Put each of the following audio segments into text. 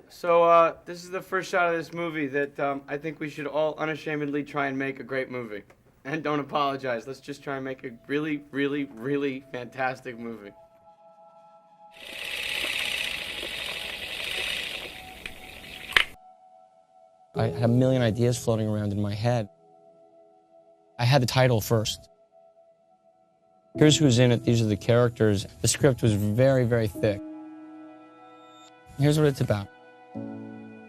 So, this is the first shot of this movie that I think we should all unashamedly try and make a great movie. And don't apologize. Let's just try and make a really, really, really fantastic movie. I had a million ideas floating around in my head. I had the title first. Here's who's in it, these are the characters. The script was very, very thick. Here's what it's about.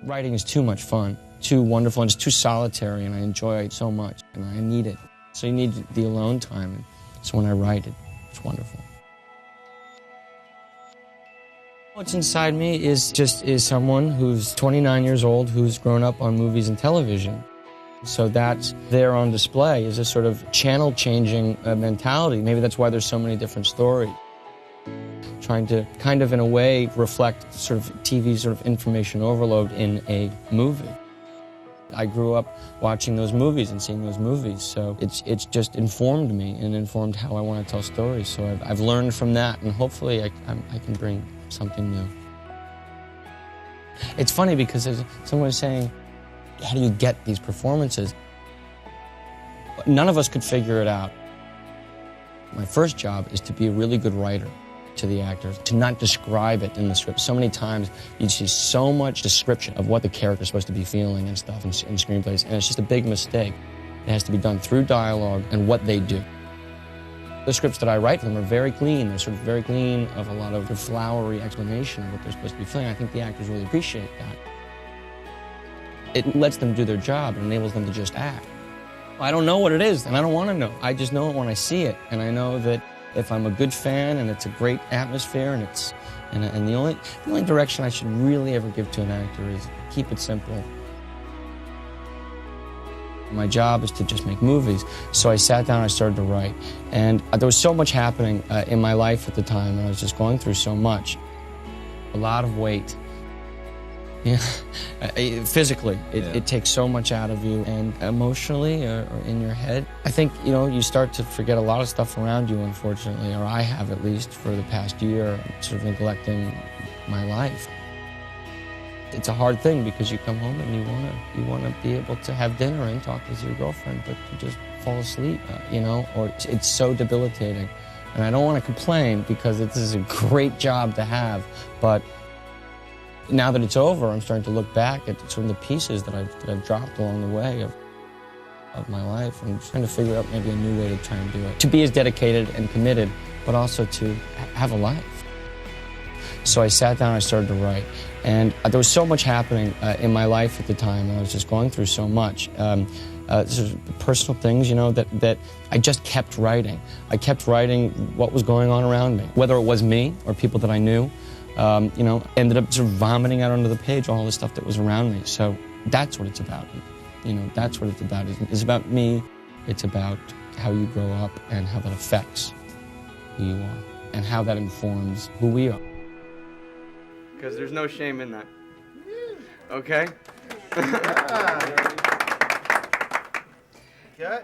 Writing is too much fun, too wonderful, and it's too solitary, and I enjoy it so much, and I need it. So you need the alone time, and so when I write it, it's wonderful. What's inside me is someone who's 29 years old, who's grown up on movies and television. So that's there on display is a sort of channel-changing mentality. Maybe that's why there's so many different stories. Trying to kind of, in a way, reflect sort of TV sort of information overload in a movie. I grew up watching those movies and seeing those movies, so it's just informed me and informed how I want to tell stories. So I've learned from that, and hopefully I can bring something new. It's funny because someone was saying, how do you get these performances? None of us could figure it out. My first job is to be a really good writer to the actors, to not describe it in the script. So many times you see so much description of what the character's supposed to be feeling and stuff in screenplays, and it's just a big mistake. It has to be done through dialogue and what they do. The scripts that I write for them are very clean. They're sort of very clean of a lot of flowery explanation of what they're supposed to be feeling. I think the actors really appreciate that. It lets them do their job and enables them to just act. I don't know what it is, and I don't want to know. I just know it when I see it, and I know that if I'm a good fan and it's a great atmosphere and the only direction I should really ever give to an actor is keep it simple. My job is to just make movies, so I sat down and I started to write. And there was so much happening in my life at the time, and I was just going through so much. A lot of weight. Yeah, physically, it takes so much out of you, and emotionally or in your head. I think, you start to forget a lot of stuff around you, unfortunately, or I have at least for the past year, sort of neglecting my life. It's a hard thing because you come home and you want to be able to have dinner and talk with your girlfriend, but you just fall asleep, or it's so debilitating. And I don't want to complain because this is a great job to have, but now that it's over, I'm starting to look back at sort of the pieces that I've dropped along the way of my life. I'm trying to figure out maybe a new way to try and do it. To be as dedicated and committed, but also to have a life. So I sat down and I started to write. And there was so much happening in my life at the time, and I was just going through so much. Sort of personal things, that I just kept writing. I kept writing what was going on around me, whether it was me or people that I knew. Ended up sort of vomiting out onto the page all the stuff that was around me. So that's what it's about. That's what it's about. It's about me. It's about how you grow up and how that affects who you are and how that informs who we are. Because there's no shame in that. Okay? Yeah.